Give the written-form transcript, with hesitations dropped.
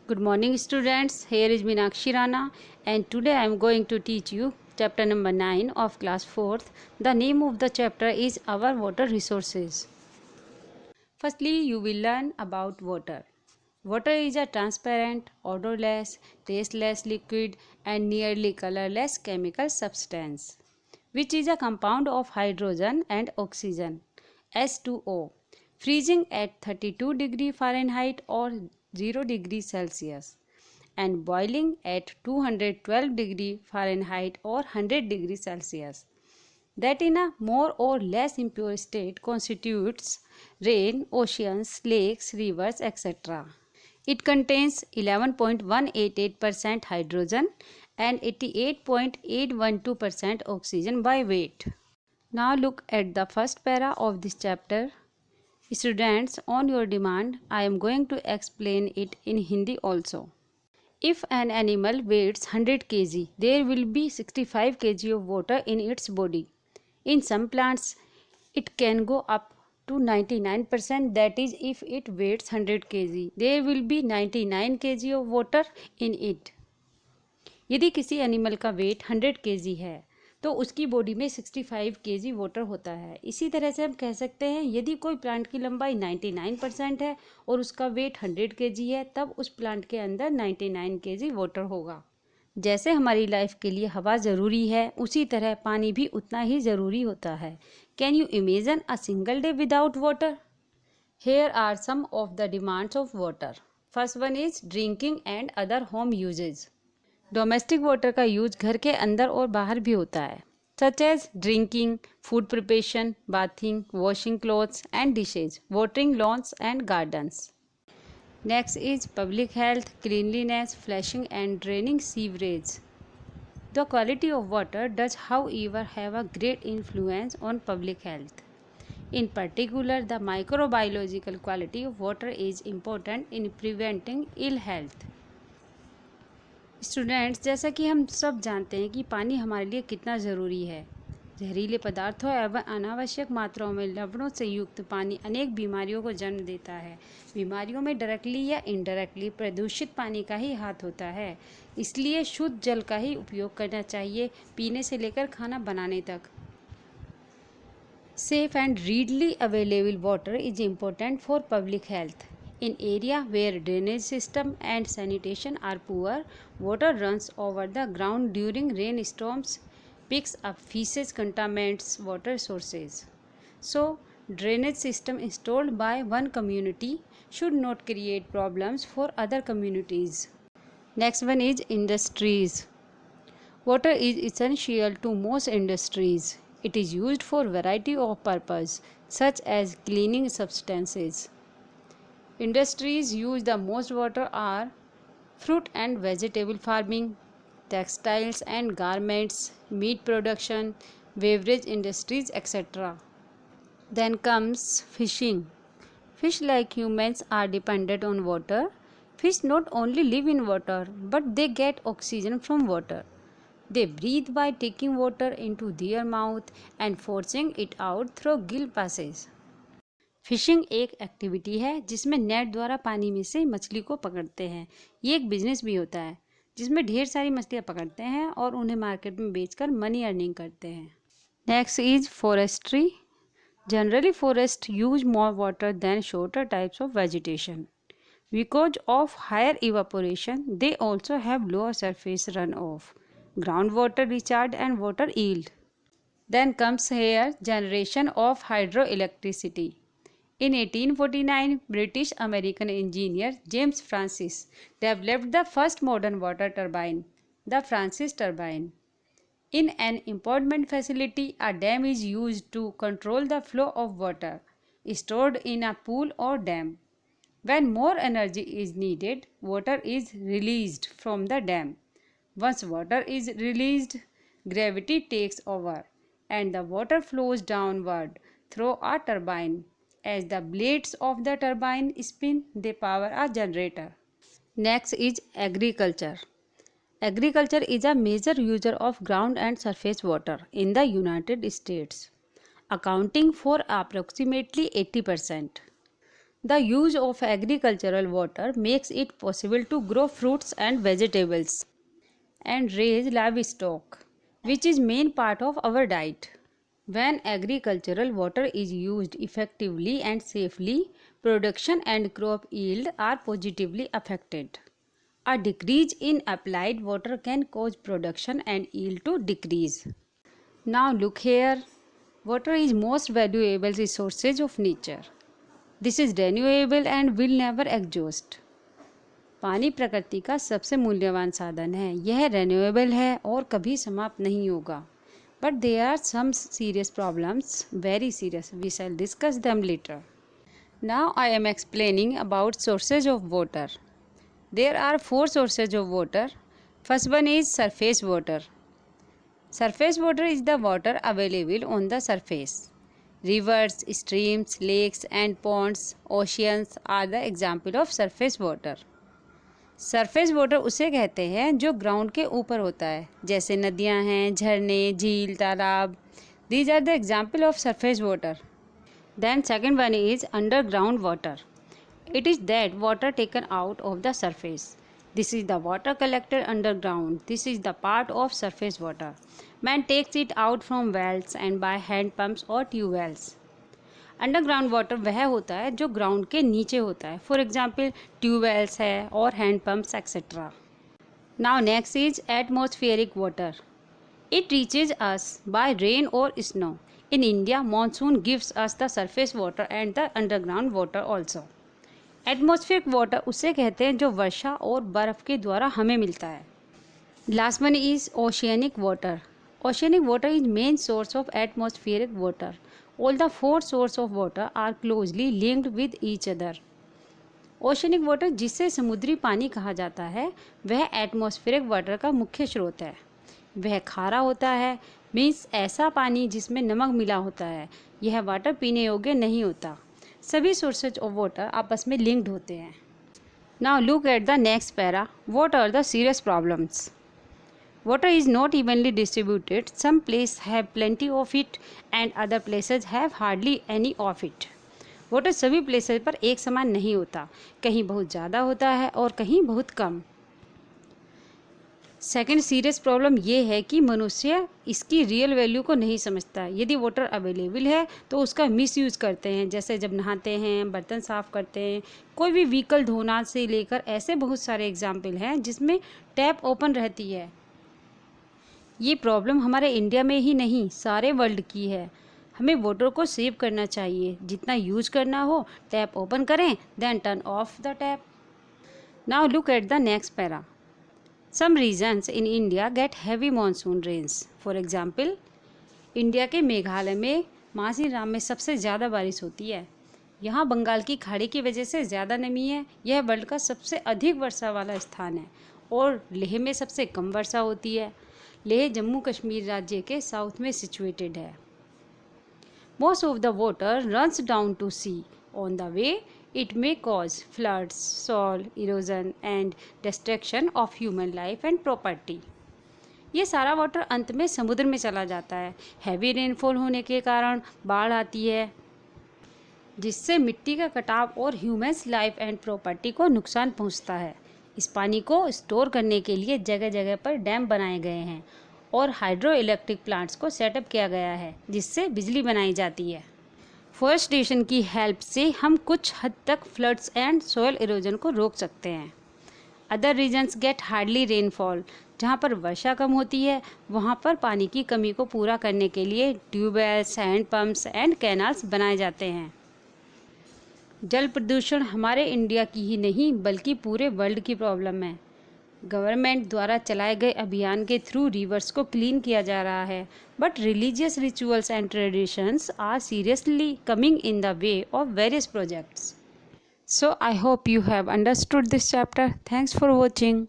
Good morning students, here is Meenakshi Rana and today I am going to teach you chapter number 9 of class 4th. The name of the chapter is Our Water Resources. Firstly, you will learn about water. Water is a transparent, odorless, tasteless liquid and nearly colorless chemical substance, which is a compound of hydrogen and oxygen, S2O, freezing at 32 degree Fahrenheit or 0 degree Celsius and boiling at 212 degree Fahrenheit or 100 degree Celsius. That in a more or less impure state constitutes rain, oceans, lakes, rivers, etc. It contains 11.188% hydrogen and 88.812% oxygen by weight. Now look at the first para of this chapter. Students, on your demand, I am going to explain it in Hindi also. If an animal weighs 100 kg, there will be 65 kg of water in its body. In some plants, it can go up to 99%, that is, if it weighs 100 kg, there will be 99 kg of water in it. यदि किसी animal का wait 100 kg है तो उसकी body में 65 kg water होता है। इसी तरह से हम कह सकते हैं यदि कोई प्लांट की लंबाई 99% है और उसका वेट 100 kg है तब उस प्लांट के अंदर 99 kg वाटर होगा। जैसे हमारी लाइफ के लिए हवा ज़रूरी है उसी तरह पानी भी उतना ही ज़रूरी होता है। Can you imagine a single day without water? Here are some of the demands of water. First one is drinking and other home usages. Domestic water का यूज घर के अंदर और बाहर भी होता है, such as drinking, food preparation, bathing, washing clothes and dishes, watering lawns and gardens. Next is public health, cleanliness, flushing and draining sewerage. The quality of water does however have a great influence on public health. In particular, the microbiological quality of water is important in preventing ill health. Students, जैसा कि हम सब जानते हैं कि पानी हमारे लिए कितना ज़रूरी है। जहरीले पदार्थों एवं अनावश्यक मात्राओं में लवणों से युक्त पानी अनेक बीमारियों को जन्म देता है। बीमारियों में डायरेक्टली या इनडायरेक्टली प्रदूषित पानी का ही हाथ होता है, इसलिए शुद्ध जल का ही उपयोग करना चाहिए, पीने से लेकर खाना बनाने तक। Safe and readily available water is important for public health. In area where drainage system and sanitation are poor, water runs over the ground during rainstorms, picks up feces, contaminates water sources. So, drainage system installed by one community should not create problems for other communities. Next one is industries. Water is essential to most industries. It is used for variety of purposes such as cleaning substances. Industries use the most water are fruit and vegetable farming, textiles and garments, meat production, beverage industries, etc. Then comes fishing. Fish like humans are dependent on water. Fish not only live in water but they get oxygen from water. They breathe by taking water into their mouth and forcing it out through gill passages. Fishing एक activity है जिसमें net द्वारा पानी में से मछली को पकड़ते हैं। ये एक बिजनेस भी होता है जिसमें ढेर सारी मछलियाँ पकड़ते हैं और उन्हें मार्केट में बेचकर मनी अर्निंग करते हैं। Next is forestry. Generally forest use more water than shorter types of vegetation. Because of higher evaporation, they also have lower surface runoff, groundwater recharge and water yield. Then comes here generation of hydroelectricity. In 1849, British American engineer James Francis developed the first modern water turbine, the Francis turbine. In an impoundment facility, a dam is used to control the flow of water stored in a pool or dam. When more energy is needed, water is released from the dam. Once water is released, gravity takes over and the water flows downward through a turbine. As the blades of the turbine spin, they power a generator. Next is agriculture. Agriculture is a major user of ground and surface water in the United States, accounting for approximately 80%. The use of agricultural water makes it possible to grow fruits and vegetables and raise livestock, which is main part of our diet. When agricultural water is used effectively and safely, production and crop yield are positively affected. A decrease in applied water can cause production and yield to decrease. Now look here. Water is most valuable resources of nature. This is renewable and will never exhaust. पानी प्रकृति का सबसे मूल्यवान साधन है. यह renewable है और कभी समाप्त नहीं होगा. But there are some serious problems, very serious. We shall discuss them later. Now I am explaining about sources of water. There are 4 sources of water. First one is surface water. Surface water is the water available on the surface. Rivers, streams, lakes and ponds, oceans are the example of surface water. Surface water उसे कहते हैं जो ground के ऊपर होता है, जैसे नदियां हैं, झरने, झील, तालाब. These are the example of surface water. Then second one is underground water. It is that water taken out of the surface. This is the water collected underground. This is the part of surface water. Man takes it out from wells and by hand pumps or tube wells. Underground water वह होता है जो ground के नीचे होता है. For example tube wells है और hand pumps etcetera. Now next is atmospheric water. It reaches us by rain और snow. In India monsoon gives us the surface water and the underground water also. Atmospheric water उसे कहते हैं जो वर्षा और बर्फ़ के द्वारा हमें मिलता है. Last one is oceanic water. Oceanic water is main source of atmospheric water. All the 4 sources of water are closely linked with each other. Oceanic water, जिसे समुद्री पानी कहा जाता है, वह एटमॉस्फेरिक वाटर का मुख्य स्रोत है. वह खारा होता है, मीन्स ऐसा पानी जिसमें नमक मिला होता है. यह वाटर पीने योग्य नहीं होता. सभी सोर्सेज ऑफ वाटर आपस में लिंक्ड होते हैं. Now look at the next para. What are the serious problems? Water is not evenly distributed. Some places have plenty of it and other places have hardly any of it. Water सभी places पर एक समान नहीं होता. कहीं बहुत ज़्यादा होता है और कहीं बहुत कम. सेकेंड सीरियस प्रॉब्लम ये है कि मनुष्य इसकी रियल वैल्यू को नहीं समझता. यदि वाटर अवेलेबल है तो उसका मिसयूज़ करते हैं, जैसे जब नहाते हैं, बर्तन साफ़ करते हैं, कोई भी व्हीकल धोना से लेकर ऐसे बहुत सारे एग्जाम्पल हैं जिसमें टैप ओपन रहती है. ये प्रॉब्लम हमारे इंडिया में ही नहीं, सारे वर्ल्ड की है. हमें वाटर को सेव करना चाहिए. जितना यूज करना हो टैप ओपन करें, then turn off the tap. Now look at the next para. Some reasons in India get heavy monsoon rains. For example India के मेघालय में मासीराम में सबसे ज़्यादा बारिश होती है. यहाँ बंगाल की खाड़ी की वजह से ज़्यादा नमी है. यह वर्ल्ड का सबसे अधिक वर्षा वाला स्थान है. और लेह में सबसे कम वर्षा होती है. लेह जम्मू कश्मीर राज्य के साउथ में सिचुएटेड है. Most of the water runs down to sea. On the way it may cause floods, soil erosion and destruction of human life and property. ये सारा वाटर अंत में समुद्र में चला जाता है. हैवी रेनफॉल होने के कारण बाढ़ आती है, जिससे मिट्टी का कटाव और ह्यूमन्स लाइफ एंड प्रॉपर्टी को नुकसान पहुंचता है. इस पानी को स्टोर करने के लिए जगह जगह पर डैम बनाए गए हैं और हाइड्रो इलेक्ट्रिक प्लांट्स को सेटअप किया गया है, जिससे बिजली बनाई जाती है. फॉरेस्टेशन की हेल्प से हम कुछ हद तक फ्लड्स एंड सॉइल इरोजन को रोक सकते हैं. Other reasons get hardly rainfall. जहाँ पर वर्षा कम होती है वहाँ पर पानी की कमी को पूरा करने के लिए tube wells, hand pumps and canals बनाए जाते हैं. जल प्रदूषण हमारे इंडिया की ही नहीं बल्कि पूरे वर्ल्ड की प्रॉब्लम है. गवर्नमेंट द्वारा चलाए गए अभियान के थ्रू रिवर्स को क्लीन किया जा रहा है, but religious rituals and traditions are seriously coming in the way of various projects. So I hope you have understood this chapter. Thanks for watching.